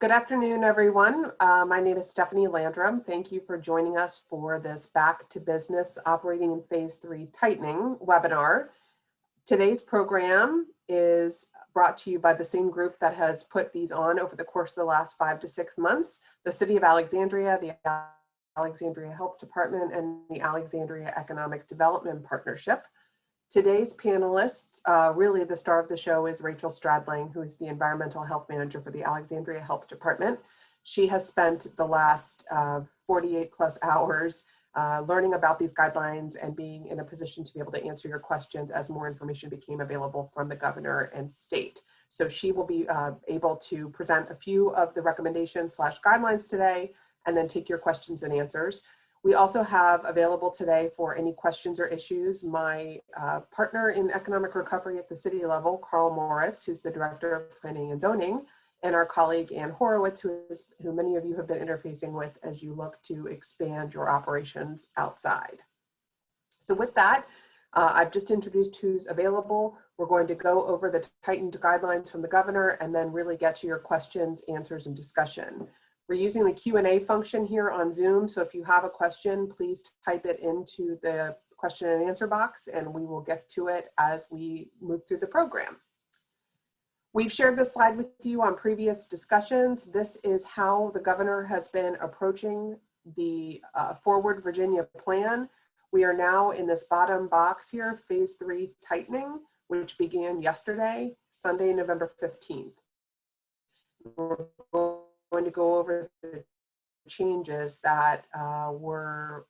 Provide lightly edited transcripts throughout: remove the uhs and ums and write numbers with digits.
Good afternoon, everyone. My name is Stephanie Landrum. Thank you for joining us for this Back to Business Operating in Phase 3 Tightening webinar. Today's program is brought to you by the same group that has put these on over the course of the last 5 to 6 months, the City of Alexandria, the Alexandria Health Department, and the Alexandria Economic Development Partnership. Today's panelists, really the star of the show is Rachel Stradling, who is the Environmental Health Manager for the Alexandria Health Department. She has spent the last 48 plus hours learning about these guidelines and being in a position to be able to answer your questions as more information became available from the governor and state. So she will be able to present a few of the recommendations / guidelines today and then take your questions and answers. We also have available today for any questions or issues, my partner in economic recovery at the city level, Carl Moritz, who's the Director of Planning and Zoning, and our colleague, Ann Horowitz, who many of you have been interfacing with as you look to expand your operations outside. So with that, I've just introduced who's available. We're going to go over the tightened guidelines from the governor and then really get to your questions, answers, and discussion. We're using the Q&A function here on Zoom, so if you have a question, please type it into the question and answer box and we will get to it as we move through the program. We've shared this slide with you on previous discussions. This is how the governor has been approaching the Forward Virginia plan. We are now in this bottom box here, Phase 3 tightening, which began yesterday, Sunday, November 15th. We're going to go over the changes that were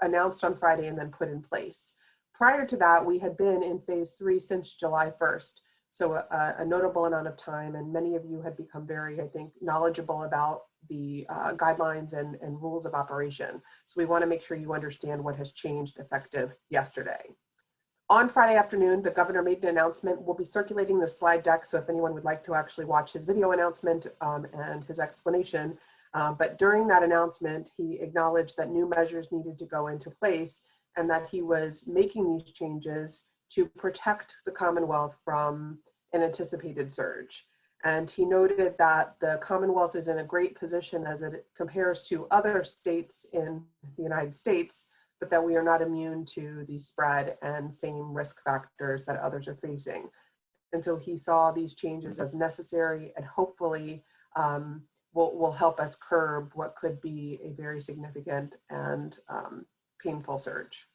announced on Friday and then put in place. Prior to that, we had been in Phase 3 since July 1st, so a notable amount of time, and many of you had become very, I think, knowledgeable about the guidelines and rules of operation. So we want to make sure you understand what has changed effective yesterday. On Friday afternoon, the governor made an announcement. We'll be circulating the slide deck, so if anyone would like to actually watch his video announcement and his explanation. But during that announcement, he acknowledged that new measures needed to go into place and that he was making these changes to protect the Commonwealth from an anticipated surge. And he noted that the Commonwealth is in a great position as it compares to other states in the United States, but that we are not immune to the spread and same risk factors that others are facing. And so he saw these changes as necessary and hopefully will help us curb what could be a very significant and painful surge.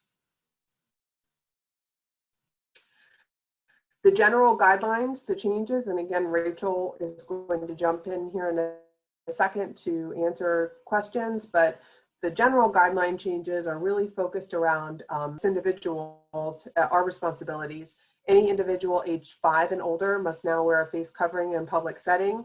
The general guidelines, the changes, and again, Rachel is going to jump in here in a second to answer questions, but the general guideline changes are really focused around individuals, our responsibilities. Any individual aged 5 and older must now wear a face covering in public setting,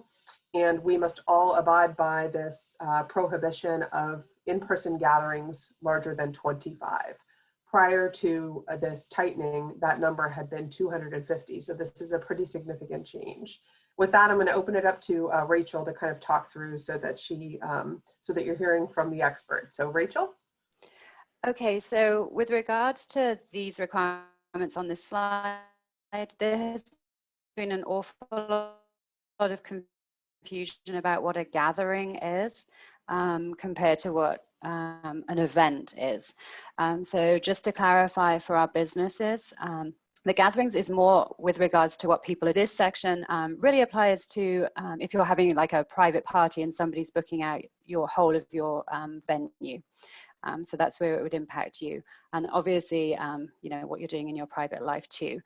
and we must all abide by this prohibition of in-person gatherings larger than 25. Prior to this tightening, that number had been 250, so this is a pretty significant change. With that, I'm going to open it up to Rachel to kind of talk through so that so that you're hearing from the expert. So Rachel? Okay, so with regards to these requirements on this slide, there has been an awful lot of confusion about what a gathering is compared to what an event is. So just to clarify for our businesses, the gatherings is more with regards to what people at this section really applies to if you're having like a private party and somebody's booking out your whole of your venue. So that's where it would impact you. And obviously, you know, what you're doing in your private life too.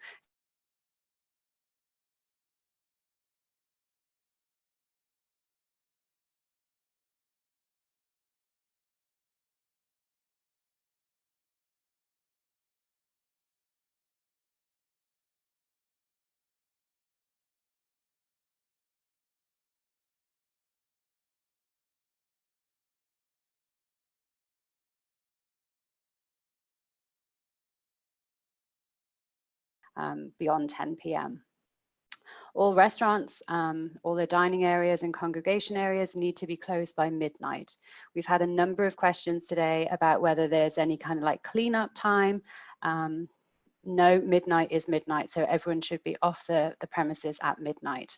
Beyond 10 p.m. All restaurants, all the dining areas and congregation areas need to be closed by midnight. We've had a number of questions today about whether there's any kind of like cleanup time. No, midnight is midnight, so everyone should be off the premises at midnight.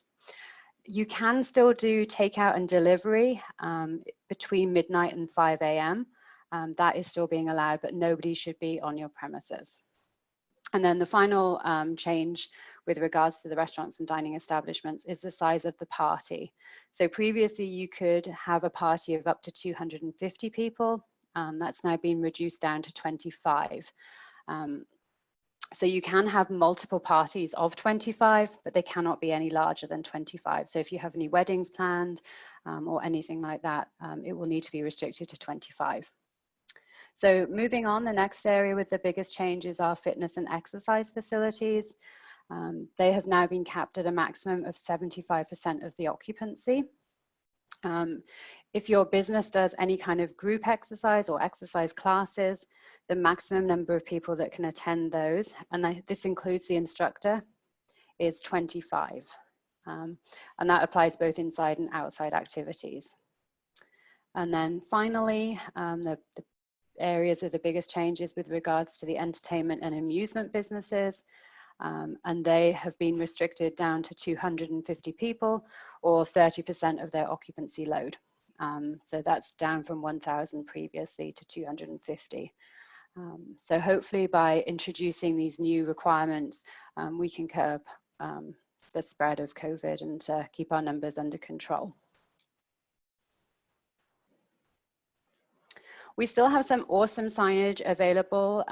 You can still do takeout and delivery between midnight and 5 a.m. That is still being allowed, but nobody should be on your premises. And then the final change with regards to the restaurants and dining establishments is the size of the party. So previously you could have a party of up to 250 people. That's now been reduced down to 25. So you can have multiple parties of 25, but they cannot be any larger than 25. So if you have any weddings planned or anything like that, it will need to be restricted to 25. So moving on, the next area with the biggest changes are fitness and exercise facilities. They have now been capped at a maximum of 75% of the occupancy. If your business does any kind of group exercise or exercise classes, the maximum number of people that can attend those, and this includes the instructor, is 25. And that applies both inside and outside activities. And then finally, the areas of the biggest changes with regards to the entertainment and amusement businesses. And they have been restricted down to 250 people or 30% of their occupancy load. So that's down from 1,000 previously to 250. So hopefully by introducing these new requirements, we can curb the spread of COVID and keep our numbers under control. We still have some awesome signage available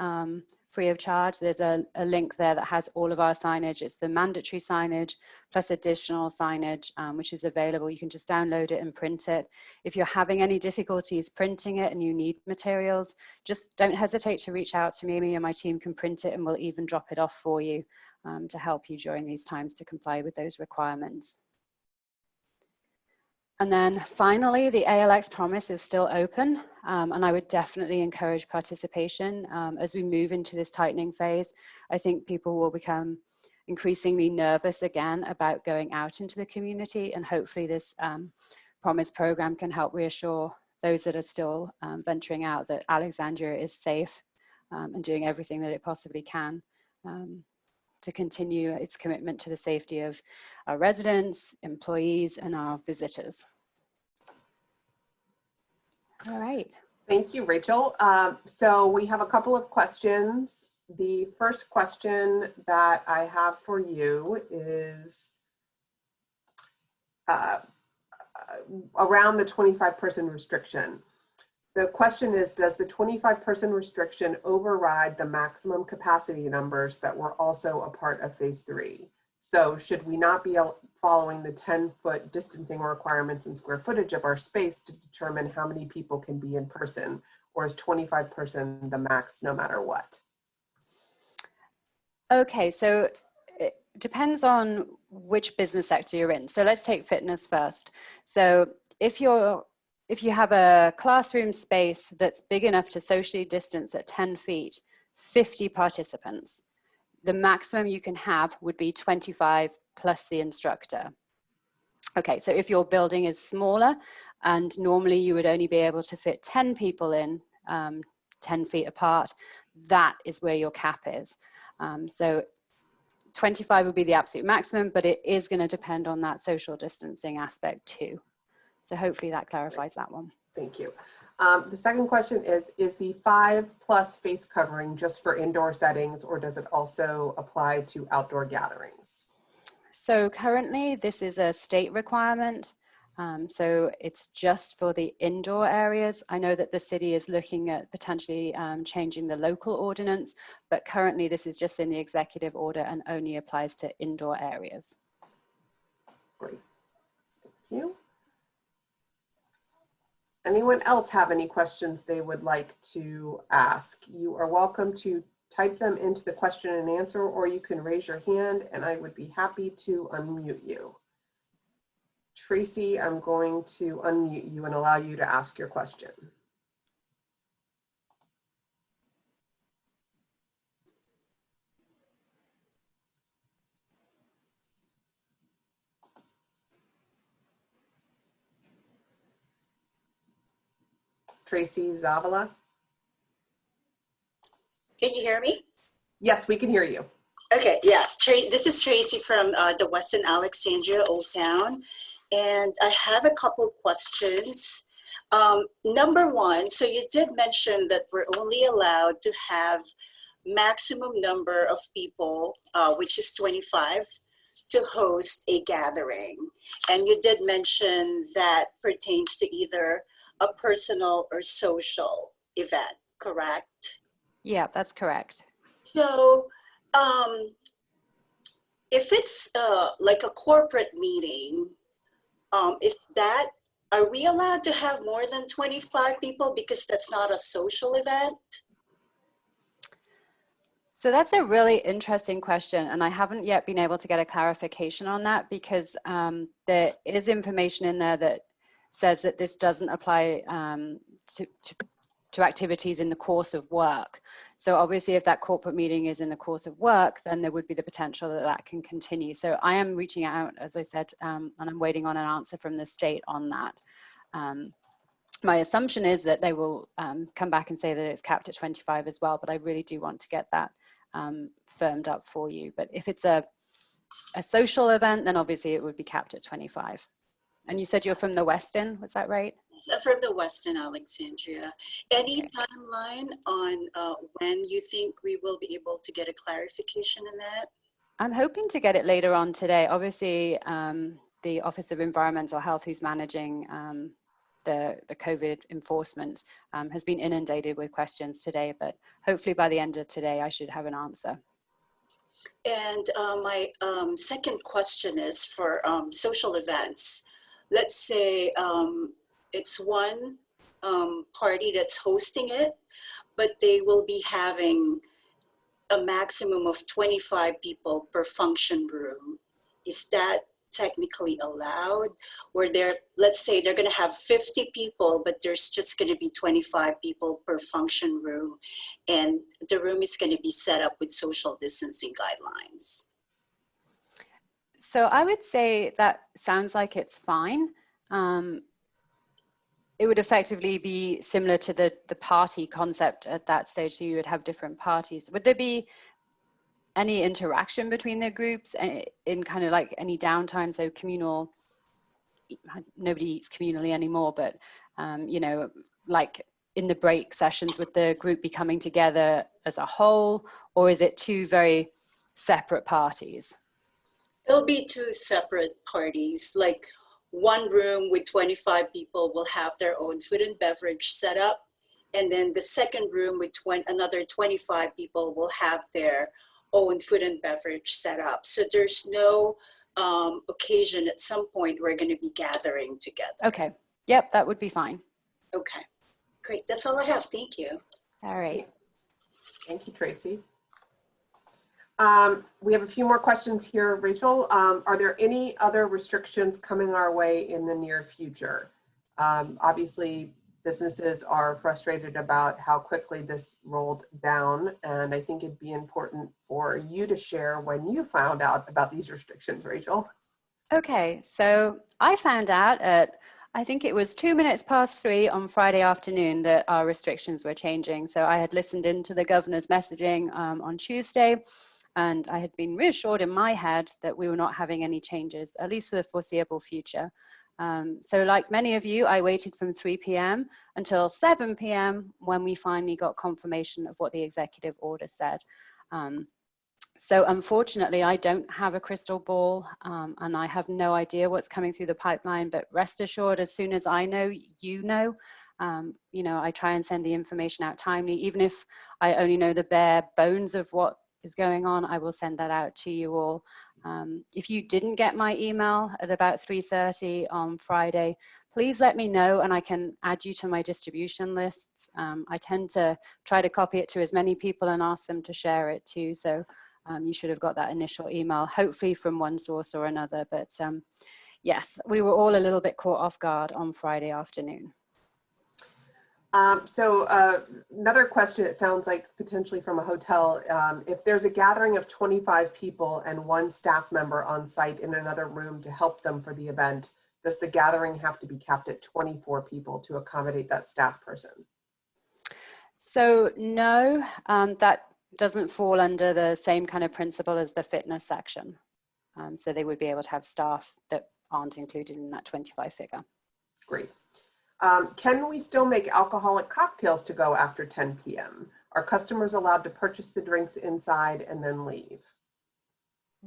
free of charge. There's a link there that has all of our signage. It's the mandatory signage plus additional signage, which is available. You can just download it and print it. If you're having any difficulties printing it and you need materials, just don't hesitate to reach out to me. Me and my team can print it and we'll even drop it off for you to help you during these times to comply with those requirements. And then finally, the ALX promise is still open, and I would definitely encourage participation as we move into this tightening phase. I think people will become increasingly nervous again about going out into the community, and hopefully this promise program can help reassure those that are still venturing out that Alexandria is safe and doing everything that it possibly can to continue its commitment to the safety of our residents, employees, and our visitors. All right. Thank you, Rachel. So we have a couple of questions. The first question that I have for you is around the 25-person restriction. The question is, does the 25-person restriction override the maximum capacity numbers that were also a part of phase 3? So should we not be following the 10-foot distancing requirements and square footage of our space to determine how many people can be in person, or is 25% the max no matter what? Okay, so it depends on which business sector you're in. So let's take fitness first. So if you have a classroom space that's big enough to socially distance at 10 feet, 50 participants, the maximum you can have would be 25 plus the instructor. Okay, so if your building is smaller and normally you would only be able to fit 10 people in 10 feet apart, that is where your cap is. So 25 would be the absolute maximum, but it is going to depend on that social distancing aspect too. So hopefully that clarifies that one. Thank you. The second question is the 5+ face covering just for indoor settings, or does it also apply to outdoor gatherings? So currently this is a state requirement. So it's just for the indoor areas. I know that the city is looking at potentially changing the local ordinance, but currently this is just in the executive order and only applies to indoor areas. Great, thank you. Anyone else have any questions they would like to ask? You are welcome to type them into the question and answer, or you can raise your hand and I would be happy to unmute you. Tracy, I'm going to unmute you and allow you to ask your question. Tracy Zavala. Can you hear me? Yes, we can hear you. Okay, yeah. This is Tracy from the Western Alexandria Old Town. and I have a couple questions. Number one, so you did mention that we're only allowed to have maximum number of people, which is 25, to host a gathering. And you did mention that pertains to either a personal or social event, correct? Yeah, that's correct. So if it's like a corporate meeting, is that, are we allowed to have more than 25 people because that's not a social event? So that's a really interesting question, and I haven't yet been able to get a clarification on that because there is information in there that says that this doesn't apply to activities in the course of work. So obviously if that corporate meeting is in the course of work, then there would be the potential that that can continue. So I am reaching out, as I said, and I'm waiting on an answer from the state on that. My assumption is that they will come back and say that it's capped at 25 as well, but I really do want to get that firmed up for you. But if it's a social event, then obviously it would be capped at 25. And you said you're from the Westin, was that right? Yes, from the Westin Alexandria. Any timeline on when you think we will be able to get a clarification in that? I'm hoping to get it later on today. Obviously, the Office of Environmental Health, who's managing the COVID enforcement, has been inundated with questions today, but hopefully by the end of today, I should have an answer. And my second question is for social events. Let's say it's one party that's hosting it, but they will be having a maximum of 25 people per function room. Is that technically allowed? Or they're, let's say they're gonna have 50 people, but there's just gonna be 25 people per function room, and the room is gonna be set up with social distancing guidelines. So I would say that sounds like it's fine. It would effectively be similar to the party concept at that stage, so you would have different parties. Would there be any interaction between the groups in kind of like any downtime? So communal, nobody eats communally anymore, but you know, like in the break sessions, would the group be coming together as a whole, or is it two very separate parties? It'll be two separate parties, like one room with 25 people will have their own food and beverage set up. And then the second room with another 25 people will have their own food and beverage set up. So there's no occasion at some point we're going to be gathering together. Okay. Yep, that would be fine. Okay, great. That's all I have. Thank you. All right. Thank you, Tracy. We have a few more questions here, Rachel. Are there any other restrictions coming our way in the near future? Obviously, businesses are frustrated about how quickly this rolled down, and I think it'd be important for you to share when you found out about these restrictions, Rachel. Okay, so I found out at, I think it was 3 on Friday afternoon that our restrictions were changing. So I had listened into the governor's messaging on Tuesday, and I had been reassured in my head that we were not having any changes, at least for the foreseeable future. So like many of you, I waited from 3 p.m. until 7 p.m. when we finally got confirmation of what the executive order said. So unfortunately, I don't have a crystal ball, and I have no idea what's coming through the pipeline, but rest assured, as soon as I know, you know, I try and send the information out timely. Even if I only know the bare bones of what is going on, I will send that out to you all. If you didn't get my email at about 3:30 on Friday, please let me know and I can add you to my distribution lists. I tend to try to copy it to as many people and ask them to share it too. So you should have got that initial email, hopefully from one source or another. But yes, we were all a little bit caught off guard on Friday afternoon. Another question, it sounds like potentially from a hotel, if there's a gathering of 25 people and one staff member on site in another room to help them for the event, does the gathering have to be capped at 24 people to accommodate that staff person? So no, that doesn't fall under the same kind of principle as the fitness section. So they would be able to have staff that aren't included in that 25 figure. Great. Can we still make alcoholic cocktails to go after 10 p.m.? Are customers allowed to purchase the drinks inside and then leave?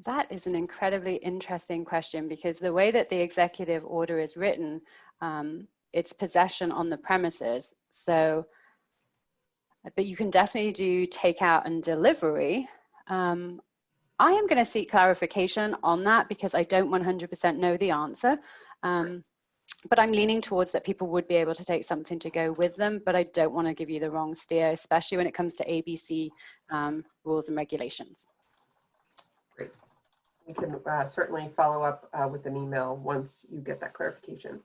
That is an incredibly interesting question, because the way that the executive order is written, it's possession on the premises. So, but you can definitely do takeout and delivery. I am going to seek clarification on that because I don't 100% know the answer. But I'm leaning towards that people would be able to take something to go with them, but I don't want to give you the wrong steer, especially when it comes to ABC rules and regulations. Great. We can certainly follow up with an email once you get that clarification.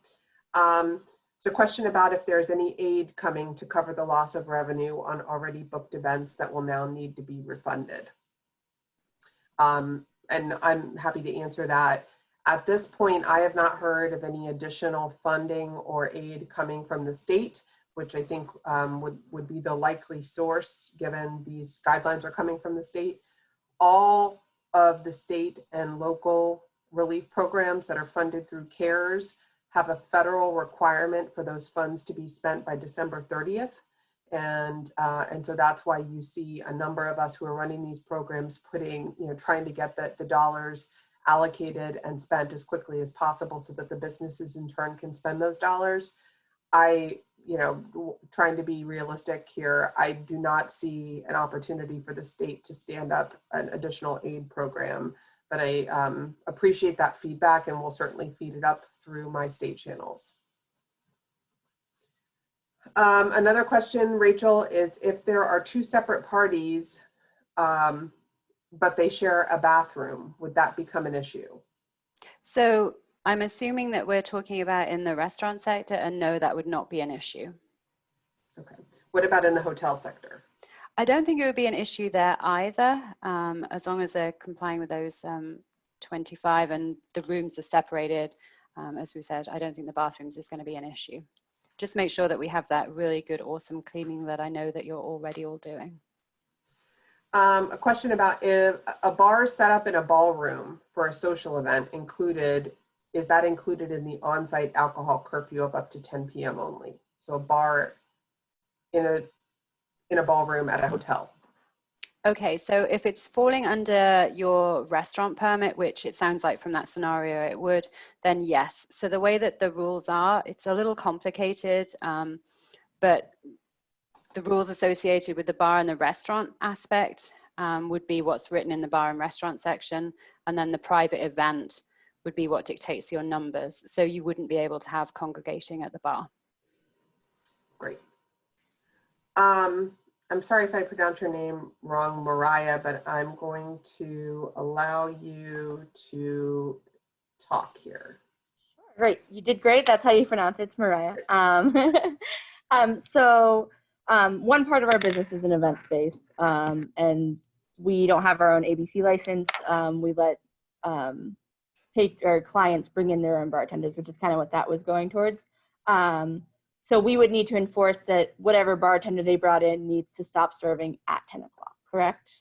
So question about if there's any aid coming to cover the loss of revenue on already booked events that will now need to be refunded. And I'm happy to answer that. At this point, I have not heard of any additional funding or aid coming from the state, which I think would be the likely source given these guidelines are coming from the state. All of the state and local relief programs that are funded through CARES have a federal requirement for those funds to be spent by December 30th. And so that's why you see a number of us who are running these programs trying to get the dollars allocated and spent as quickly as possible so that the businesses in turn can spend those dollars. Trying to be realistic here, I do not see an opportunity for the state to stand up an additional aid program, but I appreciate that feedback and will certainly feed it up through my state channels. Another question, Rachel, is if there are two separate parties, but they share a bathroom, would that become an issue? So I'm assuming that we're talking about in the restaurant sector, and no, that would not be an issue. Okay. What about in the hotel sector? I don't think it would be an issue there either, as long as they're complying with those 25 and the rooms are separated. As we said, I don't think the bathrooms is going to be an issue. Just make sure that we have that really good, awesome cleaning that I know that you're already all doing. A question about if a bar is set up in a ballroom for a social event is that included in the on-site alcohol curfew of up to 10 p.m. only? So a bar in a ballroom at a hotel. Okay, so if it's falling under your restaurant permit, which it sounds like from that scenario it would, then yes. So the way that the rules are, it's a little complicated, but the rules associated with the bar and the restaurant aspect would be what's written in the bar and restaurant section, and then the private event would be what dictates your numbers. So you wouldn't be able to have congregating at the bar. Great. I'm sorry if I pronounce your name wrong, Mariah, but I'm going to allow you to talk here. Great, you did great. That's how you pronounce it. It's Mariah. One part of our business is an event space, and we don't have our own ABC license. We let our clients bring in their own bartenders, which is kind of what that was going towards. So we would need to enforce that whatever bartender they brought in needs to stop serving at 10 o'clock, correct?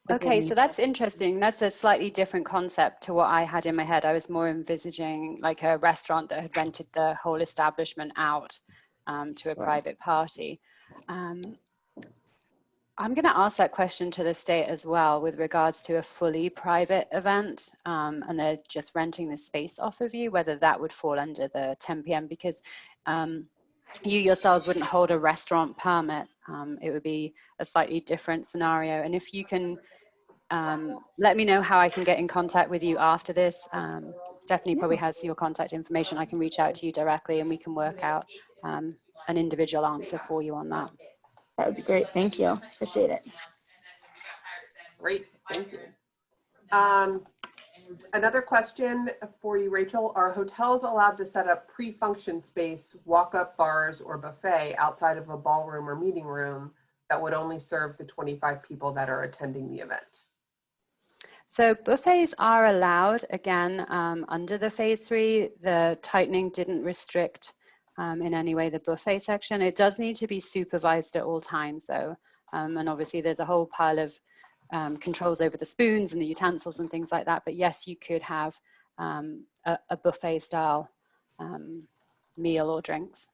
Okay, so that's interesting. That's a slightly different concept to what I had in my head. I was more envisaging like a restaurant that had rented the whole establishment out to a private party. I'm going to ask that question to the state as well with regards to a fully private event and they're just renting the space off of you, whether that would fall under the 10 p.m. because you yourselves wouldn't hold a restaurant permit. It would be a slightly different scenario. And if you can let me know how I can get in contact with you after this. Stephanie probably has your contact information. I can reach out to you directly and we can work out an individual answer for you on that. That would be great. Thank you. Appreciate it. Great, thank you. Another question for you, Rachel. Are hotels allowed to set up pre-function space, walk-up bars, or buffet outside of a ballroom or meeting room that would only serve the 25 people that are attending the event? So buffets are allowed, again, under the phase 3. The tightening didn't restrict in any way the buffet section. It does need to be supervised at all times though. And obviously there's a whole pile of controls over the spoons and the utensils and things like that. But yes, you could have a buffet style meal or drinks.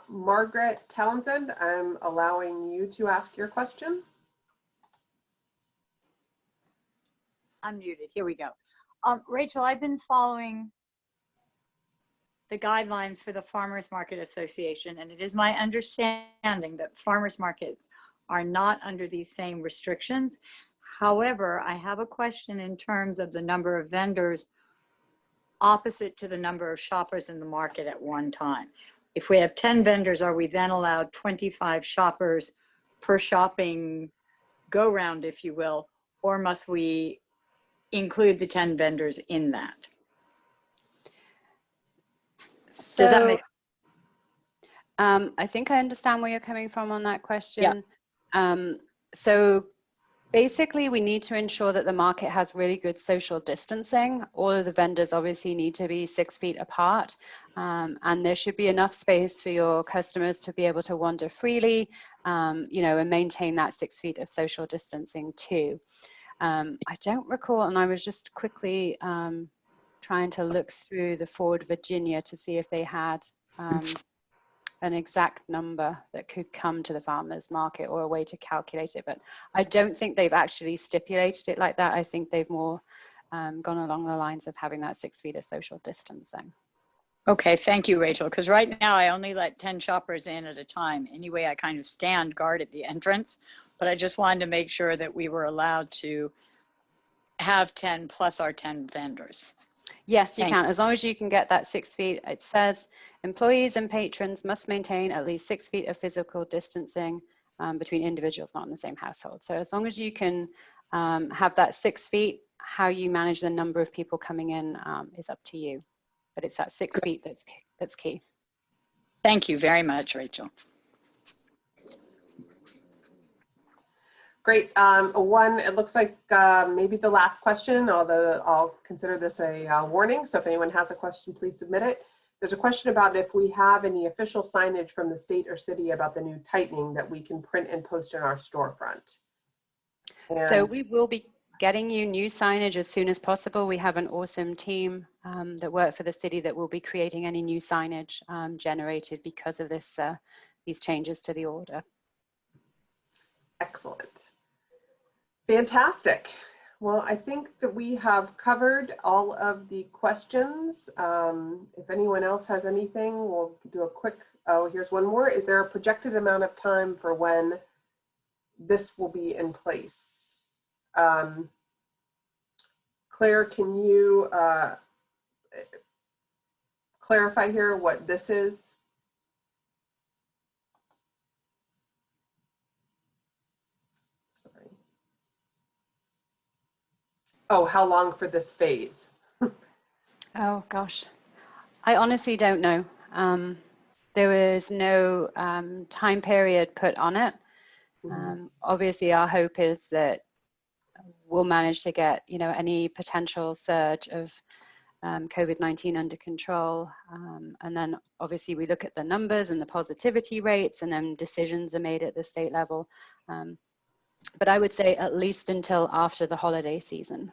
Margaret Townsend, I'm allowing you to ask your question. Unmuted. Here we go. Rachel, I've been following the guidelines for the Farmers Market Association, and it is my understanding that farmers markets are not under these same restrictions. However, I have a question in terms of the number of vendors opposite to the number of shoppers in the market at one time. If we have 10 vendors, are we then allowed 25 shoppers per shopping go round, if you will, or must we include the 10 vendors in that? Does that make sense? I think I understand where you're coming from on that question. Yeah. So basically, we need to ensure that the market has really good social distancing. All of the vendors obviously need to be 6 feet apart, and there should be enough space for your customers to be able to wander freely, and maintain that 6 feet of social distancing too. I don't recall, and I was just quickly trying to look through the Forward Virginia to see if they had an exact number that could come to the farmers market or a way to calculate it, but I don't think they've actually stipulated it like that. I think they've more gone along the lines of having that 6 feet of social distancing. Okay, thank you, Rachel, because right now I only let 10 shoppers in at a time. Anyway, I kind of stand guard at the entrance, but I just wanted to make sure that we were allowed to have 10 plus our 10 vendors. Yes, you can, as long as you can get that 6 feet. It says employees and patrons must maintain at least 6 feet of physical distancing between individuals not in the same household. So as long as you can have that 6 feet, how you manage the number of people coming in is up to you. But it's that 6 feet that's key. Thank you very much, Rachel. Great. It looks like maybe the last question, although I'll consider this a warning. So if anyone has a question, please submit it. There's a question about if we have any official signage from the state or city about the new tightening that we can print and post in our storefront. So we will be getting you new signage as soon as possible. We have an awesome team that work for the city that will be creating any new signage generated because of this, these changes to the order. Excellent. Fantastic. Well, I think that we have covered all of the questions. If anyone else has anything, we'll do a quick, here's one more. Is there a projected amount of time for when this will be in place? Claire, can you clarify here what this is? Oh, how long for this phase? Oh gosh, I honestly don't know. There is no time period put on it. Obviously, our hope is that we'll manage to get any potential surge of COVID-19 under control, and then obviously we look at the numbers and the positivity rates, and then decisions are made at the state level. But I would say at least until after the holiday season.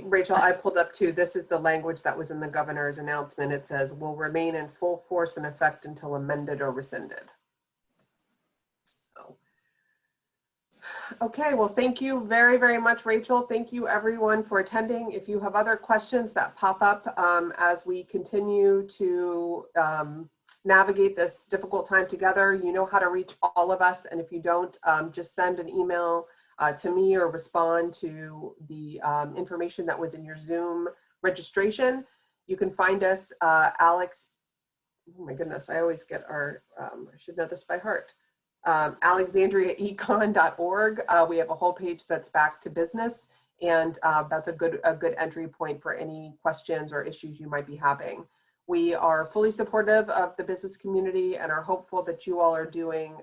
Rachel, I pulled up too. This is the language that was in the governor's announcement. It says will remain in full force and effect until amended or rescinded. Okay, well, thank you very, very much, Rachel. Thank you everyone for attending. If you have other questions that pop up as we continue to navigate this difficult time together, you know how to reach all of us. And if you don't, just send an email to me or respond to the information that was in your Zoom registration. You can find us, Alex, oh my goodness, I always get our, I should know this by heart. AlexandriaEcon.org. We have a whole page that's back to business, and that's a good entry point for any questions or issues you might be having. We are fully supportive of the business community and are hopeful that you all are doing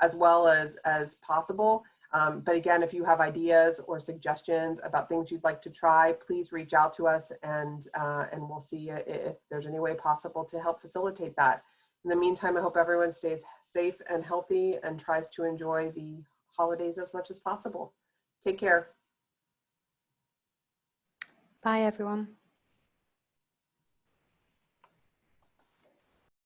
as well as possible. But again, if you have ideas or suggestions about things you'd like to try, please reach out to us, and we'll see if there's any way possible to help facilitate that. In the meantime, I hope everyone stays safe and healthy and tries to enjoy the holidays as much as possible. Take care. Bye, everyone.